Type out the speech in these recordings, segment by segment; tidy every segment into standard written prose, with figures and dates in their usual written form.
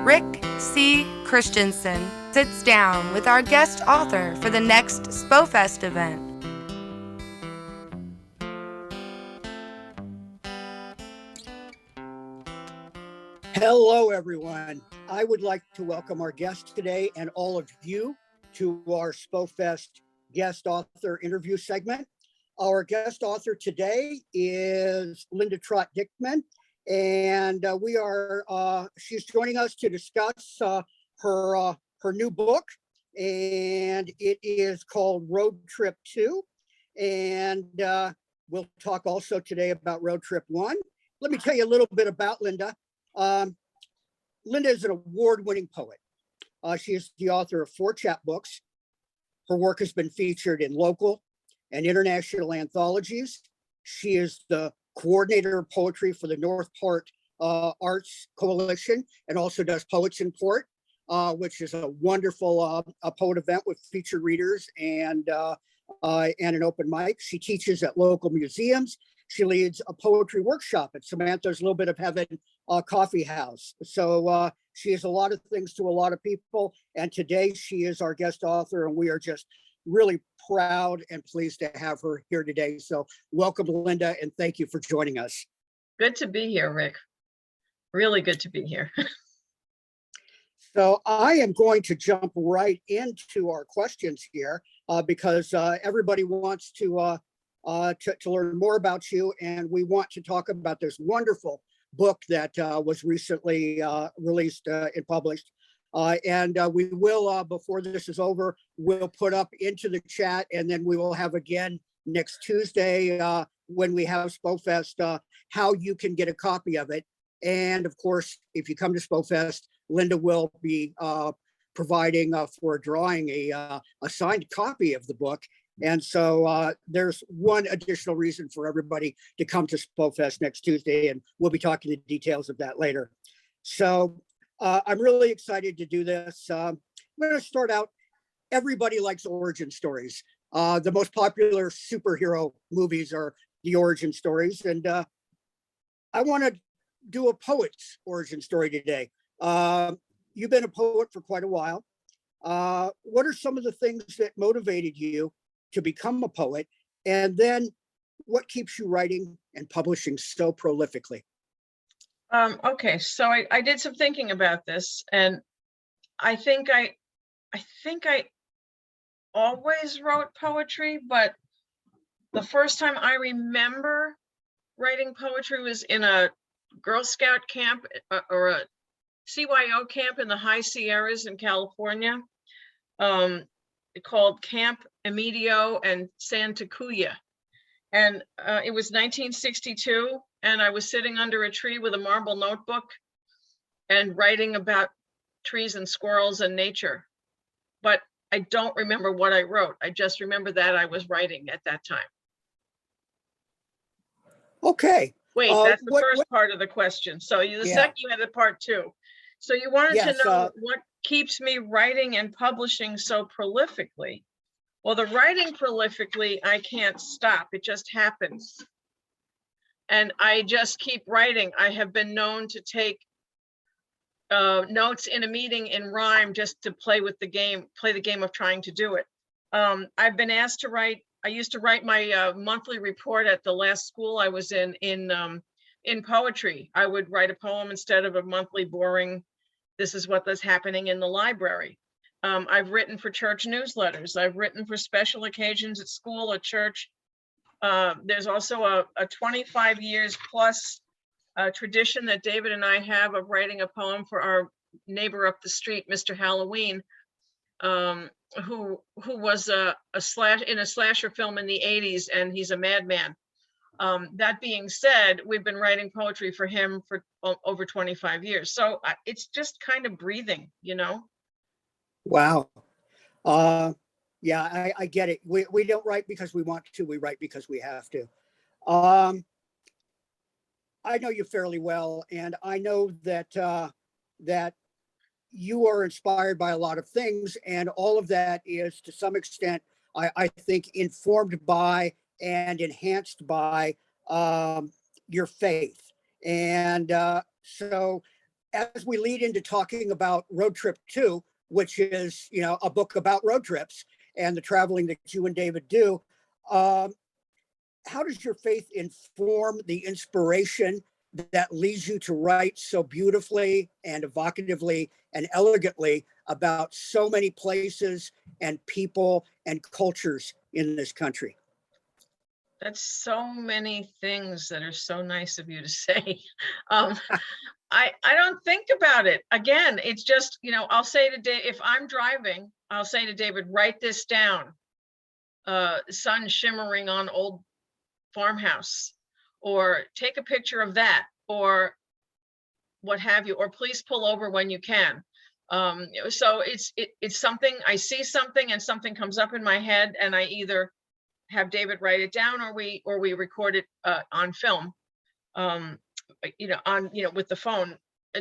Rick C. Christiansen sits down with our guest author for the next SpoFest event. Hello, everyone. I would like to welcome our guest today and all of you to our SpoFest guest author interview segment. Our guest author today is Linda Trott Dickman, and she's joining us to discuss her new book, and it is called Road Trip 2. And we'll talk also today about Road Trip 1. Let me tell you a little bit about Linda. Linda is an award-winning poet. She is the author of 4 chapbooks. Her work has been featured in local and international anthologies. She is the coordinator of poetry for the North Port Arts Coalition, and also does Poets in Port, which is a wonderful a poet event with featured readers and an open mic. She teaches at local museums. She leads a poetry workshop at Samantha's Little Bit of Heaven coffee house. So she is a lot of things to a lot of people. And today she is our guest author, and we are just really proud and pleased to have her here today. So welcome, Linda, and thank you for joining us. Good to be here, Rick. Really good to be here. So I am going to jump right into our questions here because everybody wants to learn more about you, and we want to talk about this wonderful book that was recently released and published. We will, before this is over, we'll put up into the chat, and then we will have again next Tuesday when we have SpoFest, how you can get a copy of it. And of course, if you come to SpoFest, Linda will be providing for a drawing a signed copy of the book. And so there's one additional reason for everybody to come to SpoFest next Tuesday, and we'll be talking the details of that later. So I'm really excited to do this. I'm going to start out. Everybody likes origin stories. The most popular superhero movies are the origin stories, and I want to do a poet's origin story today. You've been a poet for quite a while. What are some of the things that motivated you to become a poet? And then what keeps you writing and publishing so prolifically? Okay, so I did some thinking about this, and I think I always wrote poetry, but the first time I remember writing poetry was in a Girl Scout camp or a CYO camp in the High Sierras in California, called Camp Emidio and Santacuya. And it was 1962, and I was sitting under a tree with a marble notebook and writing about trees and squirrels and nature. But I don't remember what I wrote. I just remember that I was writing at that time. Okay. Wait, that's the first part of the question. So second, you had the part 2. So you wanted to know what keeps me writing and publishing so prolifically. Well, the writing prolifically, I can't stop. It just happens. And I just keep writing. I have been known to take notes in a meeting in rhyme just to play the game of trying to do it. I've been asked to write. I used to write my monthly report at the last school I was in poetry. I would write a poem instead of a monthly boring, this is what was happening in the library. I've written for church newsletters. I've written for special occasions at school, at church. There's also a 25 years plus tradition that David and I have of writing a poem for our neighbor up the street, Mr. Halloween, who was in a slasher film in the 80s, and he's a madman. That being said, we've been writing poetry for him for over 25 years. So it's just kind of breathing, you know? Wow. Yeah, I get it. We don't write because we want to, we write because we have to. I know you fairly well, and I know that that you are inspired by a lot of things, and all of that is to some extent, I think, informed by and enhanced by your faith. And so as we lead into talking about Road Trip 2, which is, a book about road trips and the traveling that you and David do, how does your faith inform the inspiration that leads you to write so beautifully and evocatively and elegantly about so many places and people and cultures in this country? That's so many things that are so nice of you to say. I don't think about it. Again, it's just, I'll say to Dave, if I'm driving, I'll say to David, write this down. Sun shimmering on old farmhouse, or take a picture of that, or what have you, or please pull over when you can. So it's something, I see something and something comes up in my head, and I either have David write it down, or we record it on film, with the phone,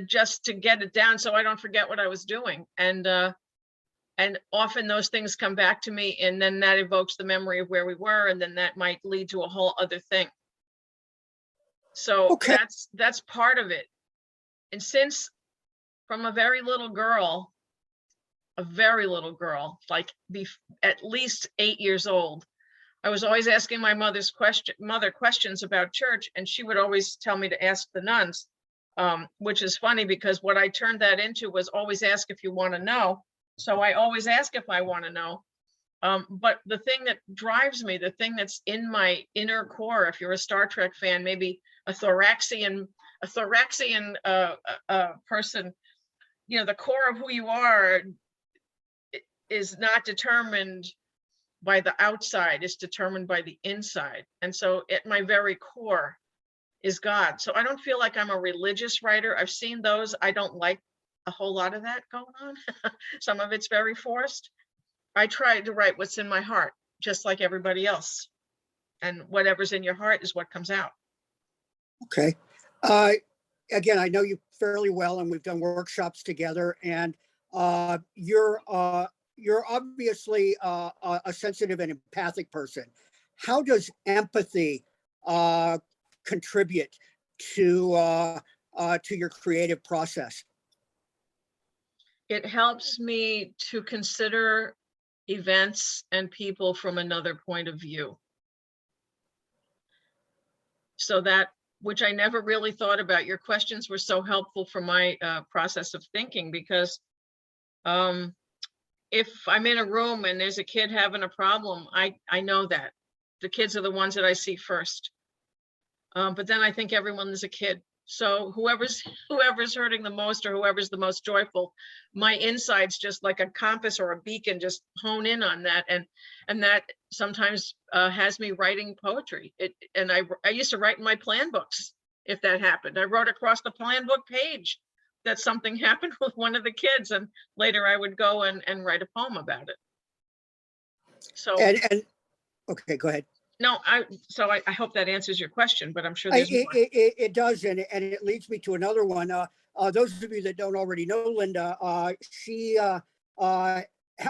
just to get it down so I don't forget what I was doing. And often those things come back to me, and then that evokes the memory of where we were, and then that might lead to a whole other thing. So okay. that's part of it. And since from a very little girl, like at least 8 years old, I was always asking my mother questions about church, and she would always tell me to ask the nuns, which is funny because what I turned that into was always ask if you want to know. So I always ask if I want to know. But the thing that drives me, the thing that's in my inner core, if you're a Star Trek fan, maybe a Thoraxian person, the core of who you are is not determined by the outside, it's determined by the inside. And so at my very core is God. So I don't feel like I'm a religious writer. I've seen those. I don't like a whole lot of that going on. Some of it's very forced. I try to write what's in my heart, just like everybody else. And whatever's in your heart is what comes out. Okay. Again, I know you fairly well, and we've done workshops together, and you're obviously a sensitive and empathic person. How does empathy contribute to your creative process? It helps me to consider events and people from another point of view. So that, which I never really thought about. Your questions were so helpful for my process of thinking, because if I'm in a room and there's a kid having a problem, I know that the kids are the ones that I see first. But then I think everyone is a kid. So whoever's hurting the most, or whoever's the most joyful, my insides, just like a compass or a beacon, just hone in on that. And that sometimes has me writing poetry. And I used to write in my plan books if that happened. I wrote across the plan book page that something happened with one of the kids, and later I would go and write a poem about it. So and okay, go ahead. No, I hope that answers your question, but I'm sure it does, and it leads me to another one. Those of you that don't already know Linda, how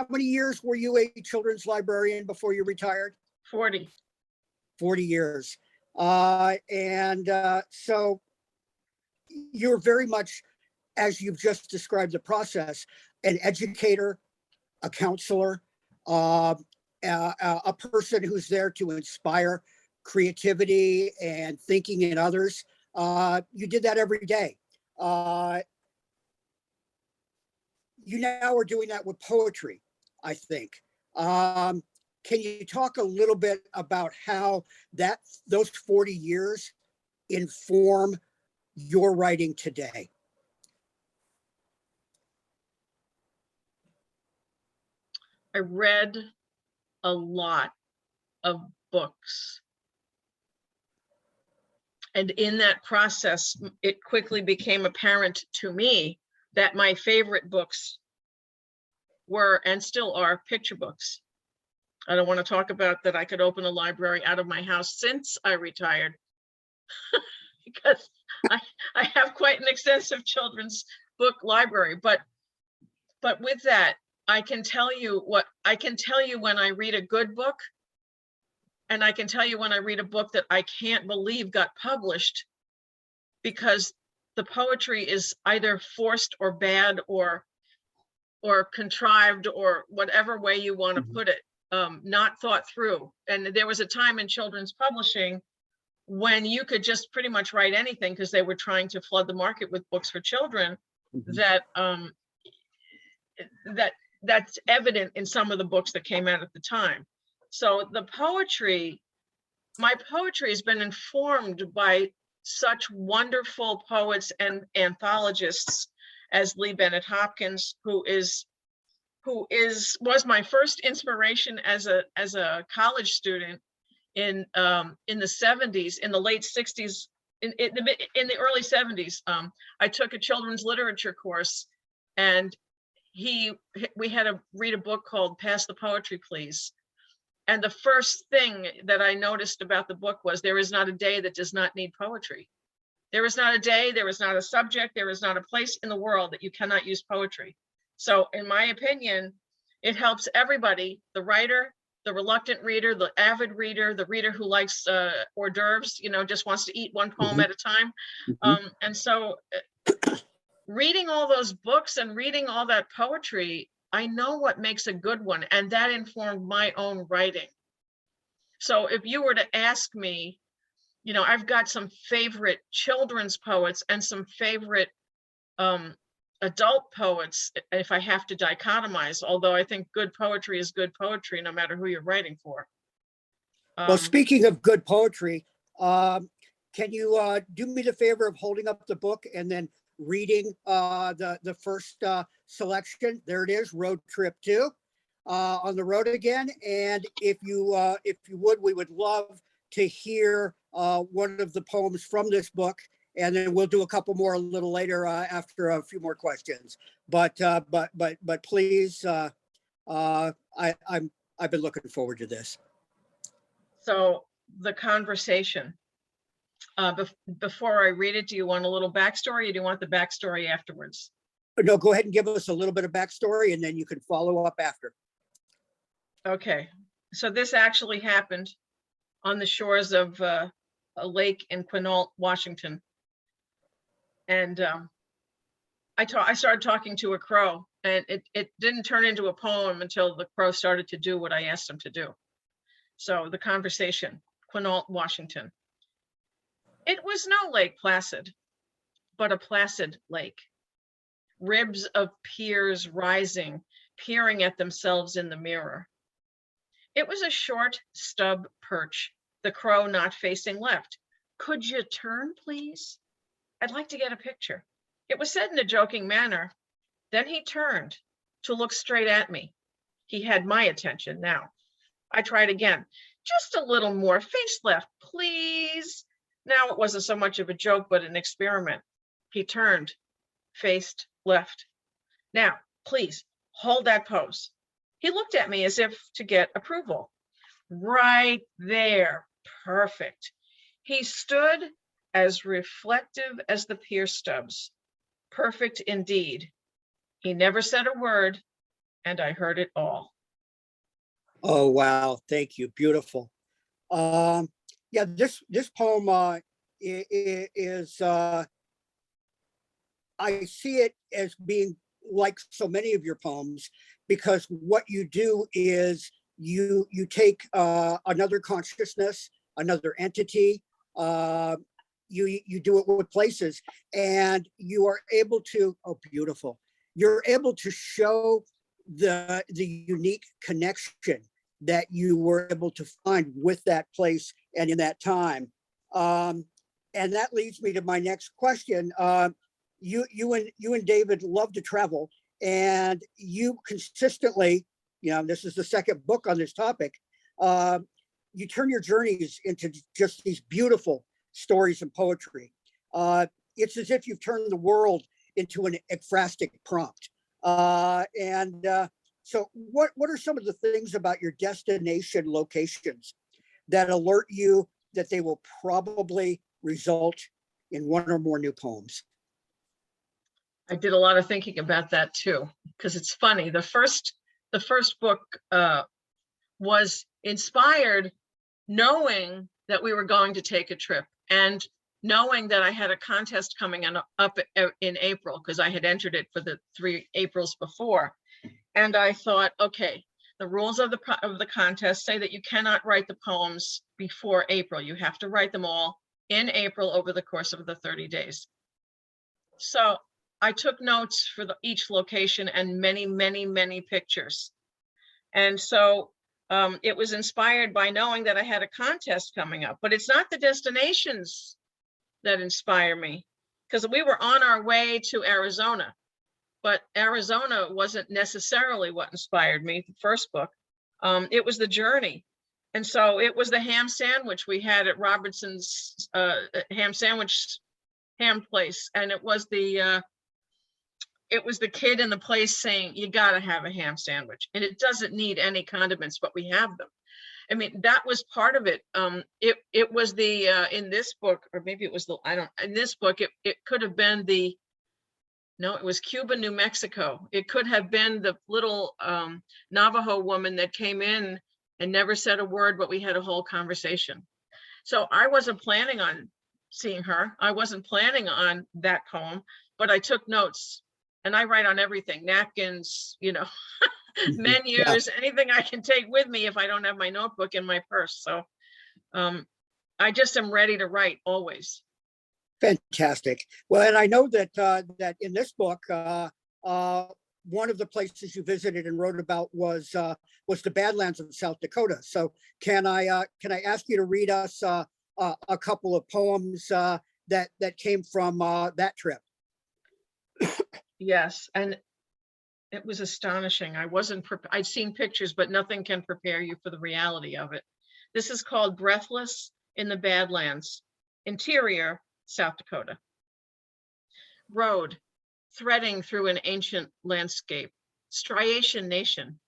many years were you a children's librarian before you retired? 40. 40 years. So you're very much, as you've just described the process, an educator, a counselor, a person who's there to inspire creativity and thinking in others. You did that every day. You now are doing that with poetry, I think. Can you talk a little bit about how those 40 years inform your writing today? I read a lot of books. And in that process, it quickly became apparent to me that my favorite books were, and still are, picture books. I don't want to talk about that I could open a library out of my house since I retired, because I have quite an extensive children's book library. But with that, I can tell you when I read a good book, and I can tell you when I read a book that I can't believe got published, because the poetry is either forced or bad or contrived or whatever way you want to put it, not thought through. And there was a time in children's publishing when you could just pretty much write anything because they were trying to flood the market with books for children, that's evident in some of the books that came out at the time. So the poetry, my poetry has been informed by such wonderful poets and anthologists as Lee Bennett Hopkins, who was my first inspiration as a college student in the 70s, in the late 60s, in the early 70s. I took a children's literature course, and we had to read a book called Pass the Poetry, Please. And the first thing that I noticed about the book was there is not a day that does not need poetry. There is not a day, there is not a subject, there is not a place in the world that you cannot use poetry. So in my opinion, it helps everybody, the writer, the reluctant reader, the avid reader, the reader who likes hors d'oeuvres, just wants to eat one poem at a time. And so reading all those books and reading all that poetry, I know what makes a good one, and that informed my own writing. So if you were to ask me, I've got some favorite children's poets and some favorite adult poets, if I have to dichotomize, although I think good poetry is good poetry, no matter who you're writing for. Well, speaking of good poetry, can you do me the favor of holding up the book and then reading the first selection? There it is, Road Trip 2, On the Road Again. And if you would, we would love to hear one of the poems from this book, and then we'll do a couple more a little later after a few more questions. But please, I've been looking forward to this. So the conversation. Before I read it, do you want a little backstory, or do you want the backstory afterwards? No, go ahead and give us a little bit of backstory, and then you can follow up after. Okay, so this actually happened on the shores of a lake in Quinault, Washington. And I started talking to a crow, and it didn't turn into a poem until the crow started to do what I asked him to do. So the conversation, Quinault, Washington. It was no Lake Placid, but a placid lake. Ribs of piers rising, peering at themselves in the mirror. It was a short stub perch, the crow not facing left. Could you turn, please? I'd like to get a picture. It was said in a joking manner. Then he turned to look straight at me. He had my attention now. I tried again. Just a little more, face left, please. Now it wasn't so much of a joke, but an experiment. He turned, faced left. Now, please, hold that pose. He looked at me as if to get approval. Right there, perfect. He stood as reflective as the pier stubs. Perfect indeed. He never said a word, and I heard it all. Oh, wow. Thank you. Beautiful. Yeah, this poem is I see it as being like so many of your poems, because what you do is you take another consciousness, another entity, you do it with places, and you are able to, oh, beautiful. You're able to show the unique connection that you were able to find with that place and in that time. And that leads me to my next question. You and David love to travel, and you consistently, this is the second book on this topic, you turn your journeys into just these beautiful stories and poetry. It's as if you've turned the world into an ekphrastic prompt. So what are some of the things about your destination locations that alert you that they will probably result in one or more new poems? I did a lot of thinking about that too, because it's funny. The first book was inspired knowing that we were going to take a trip. And knowing that I had a contest coming up in April, because I had entered it for the 3 Aprils before. And I thought, okay, the rules of the contest say that you cannot write the poems before April. You have to write them all in April over the course of the 30 days. So I took notes for each location and many, many, many pictures. And so it was inspired by knowing that I had a contest coming up, but it's not the destinations that inspire me, because we were on our way to Arizona, but Arizona wasn't necessarily what inspired me, the first book. It was the journey. And so it was the ham sandwich we had at Robertson's ham place. And it was the kid in the place saying, you gotta have a ham sandwich. And it doesn't need any condiments, but we have them. I mean, that was part of it. It was in this book, or maybe it was in this book, it could have been no, it was Cuba, New Mexico. It could have been the little Navajo woman that came in and never said a word, but we had a whole conversation. So I wasn't planning on seeing her. I wasn't planning on that poem, but I took notes, and I write on everything, napkins, menus, anything I can take with me if I don't have my notebook in my purse. So I just am ready to write always. Fantastic. Well, and I know that that in this book, one of the places you visited and wrote about was the Badlands of South Dakota. So can I ask you to read us a couple of poems that came from that trip? Yes, and it was astonishing. I'd seen pictures, but nothing can prepare you for the reality of it. This is called Breathless in the Badlands, interior, South Dakota. Road, threading through an ancient landscape, striation nation,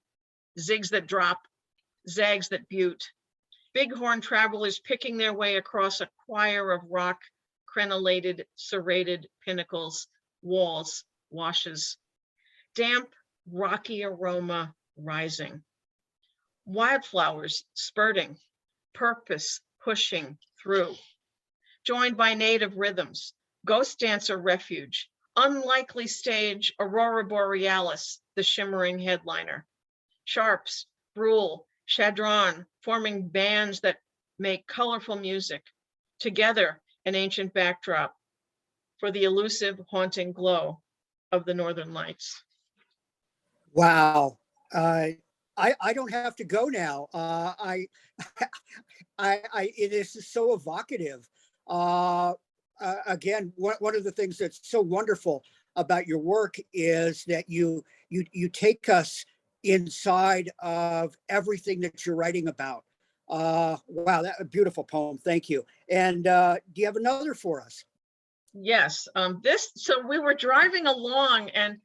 zigs that drop, zags that butte, bighorn travelers picking their way across a choir of rock, crenellated, serrated pinnacles, walls, washes, damp, rocky aroma rising, wildflowers spurting, purpose pushing through, joined by native rhythms, ghost dancer refuge, unlikely stage, aurora borealis, the shimmering headliner, sharps, brule, chadron, forming bands that make colorful music, together an ancient backdrop for the elusive, haunting glow of the Northern Lights. Wow. I don't have to go now. It is so evocative. Again, one of the things that's so wonderful about your work is that you take us inside of everything that you're writing about. Wow, that a beautiful poem. Thank you. And do you have another for us? Yes. So we were driving along, and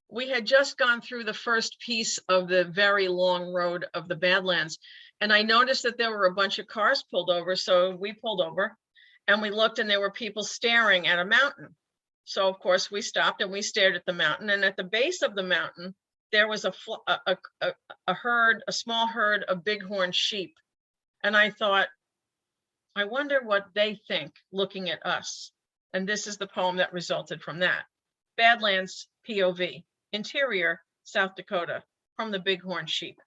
we had just gone through the first piece of the very long road of the Badlands, and I noticed that there were a bunch of cars pulled over. So we pulled over and we looked, and there were people staring at a mountain. So of course we stopped and we stared at the mountain, and at the base of the mountain, there was a small herd of bighorn sheep. And I thought, I wonder what they think looking at us. And this is the poem that resulted from that. Badlands POV, interior, South Dakota, from the bighorn sheep.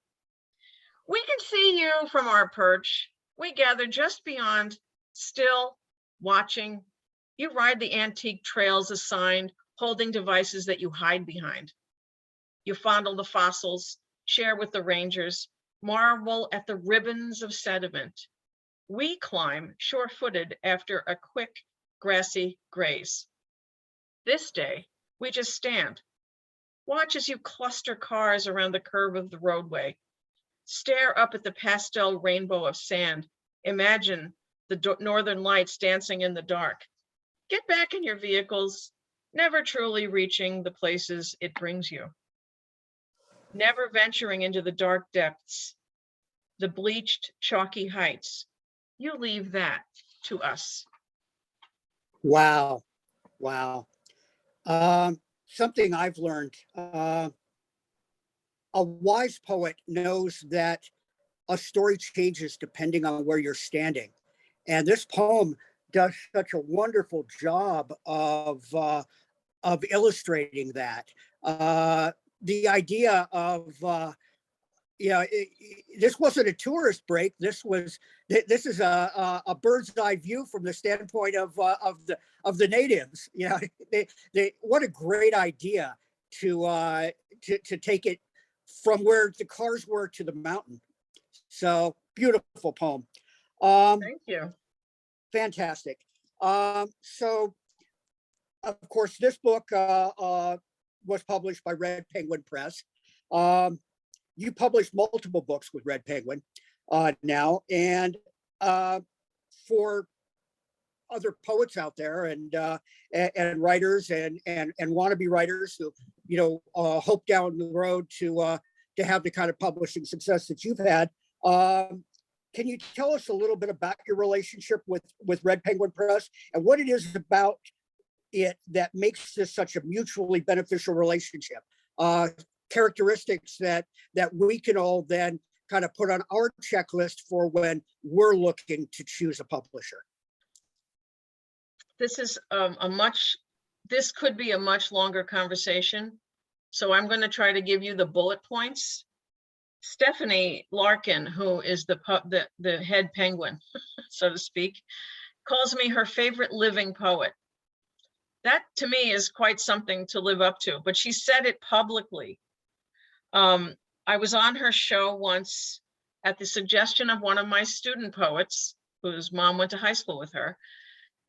We can see you from our perch. We gather just beyond, still watching. You ride the antique trails assigned, holding devices that you hide behind. You fondle the fossils, share with the rangers, marvel at the ribbons of sediment. We climb sure-footed after a quick, grassy graze. This day, we just stand. Watch as you cluster cars around the curve of the roadway. Stare up at the pastel rainbow of sand. Imagine the northern lights dancing in the dark. Get back in your vehicles, never truly reaching the places it brings you. Never venturing into the dark depths, the bleached, chalky heights. You leave that to us. Wow. Wow. Something I've learned, a wise poet knows that a story changes depending on where you're standing. And this poem does such a wonderful job of illustrating that. The idea of this wasn't a tourist break. This is a bird's eye view from the standpoint of the natives. What a great idea to take it from where the cars were to the mountain. So beautiful poem. Thank you. Fantastic. So of course, this book was published by Red Penguin Press. You published multiple books with Red Penguin now, and for other poets out there and writers and wannabe writers who hope down the road to have the kind of publishing success that you've had. Can you tell us a little bit about your relationship with Red Penguin Press and what it is about it that makes this such a mutually beneficial relationship? Characteristics that we can all then kind of put on our checklist for when we're looking to choose a publisher. This is this could be a much longer conversation. So I'm going to try to give you the bullet points. Stephanie Larkin, who is the head penguin, so to speak, calls me her favorite living poet. That to me is quite something to live up to, but she said it publicly. I was on her show once at the suggestion of one of my student poets whose mom went to high school with her.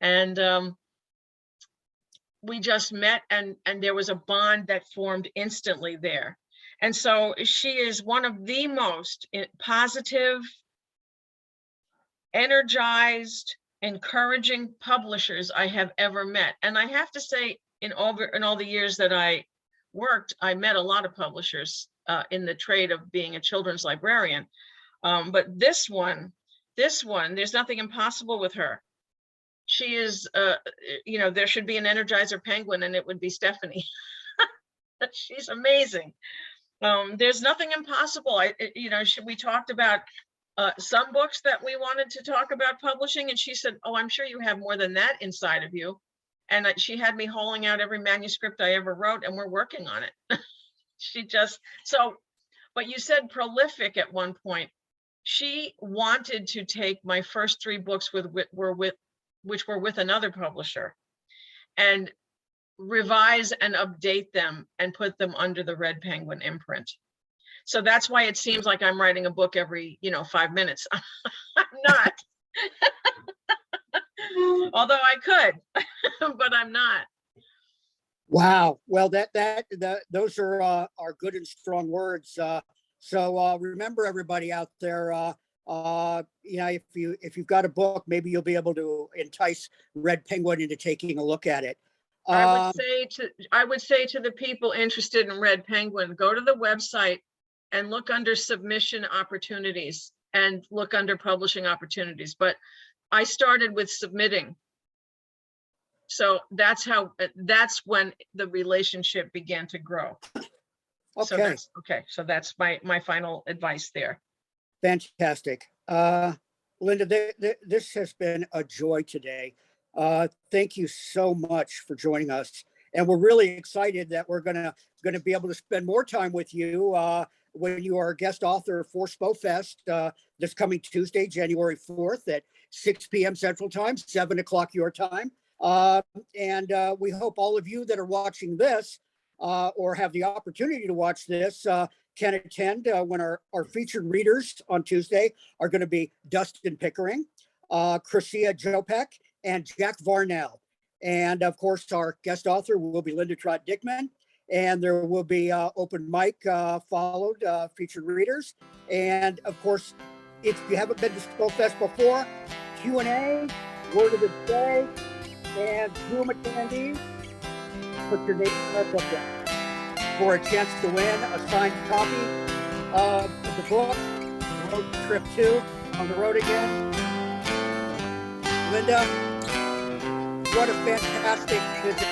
And we just met and there was a bond that formed instantly there. And so she is one of the most positive, energized, encouraging publishers I have ever met. And I have to say, in all the years that I worked, I met a lot of publishers in the trade of being a children's librarian. But this one, there's nothing impossible with her. She is, there should be an Energizer penguin and it would be Stephanie. She's amazing. There's nothing impossible. We talked about some books that we wanted to talk about publishing, and she said, "Oh, I'm sure you have more than that inside of you." And she had me hauling out every manuscript I ever wrote, and we're working on it. But you said prolific at one point. She wanted to take my first 3 books which were with another publisher, and revise and update them and put them under the Red Penguin imprint. So that's why it seems like I'm writing a book every 5 minutes. I'm not. Although I could, but I'm not. Wow. Well, those are good and strong words. So remember, everybody out there, if you've got a book, maybe you'll be able to entice Red Penguin into taking a look at it. I would say to the people interested in Red Penguin, go to the website and look under submission opportunities and look under publishing opportunities. But I started with submitting. So that's when the relationship began to grow. Okay. So that's my final advice there. Fantastic. Linda, this has been a joy today. Thank you so much for joining us. And we're really excited that we're gonna be able to spend more time with you when you are a guest author for SpoFest this coming Tuesday, January 4th at 6 p.m. Central Time, 7 o'clock your time. And we hope all of you that are watching this or have the opportunity to watch this can attend when our featured readers on Tuesday are going to be Dustin Pickering, Krysia, Jopek, and Jack Varnell. And of course, our guest author will be Linda Trott Dickman. And there will be open mic followed featured readers. And of course, if you haven't been to SpoFest before, Q&A, word of the day, and Zoom attendees, put your name in our book for a chance to win a signed copy of the book, Road Trip 2, On the Road Again. Linda, what a fantastic visit.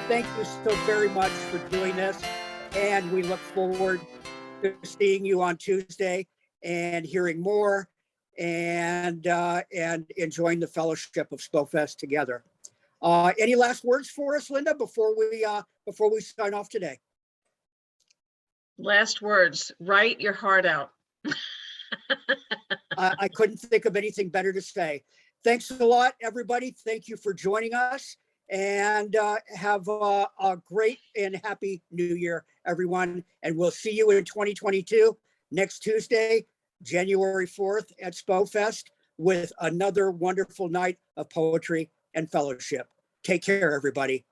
Thank you so very much for doing this. And we look forward to seeing you on Tuesday and hearing more. and enjoying the fellowship of SpoFest together. Any last words for us, Linda, before we sign off today? Last words, write your heart out. I couldn't think of anything better to say. Thanks a lot, everybody. Thank you for joining us, and have a great and happy New Year, everyone. And we'll see you in 2022 next Tuesday, January 4th at SpoFest, with another wonderful night of poetry and fellowship. Take care, everybody.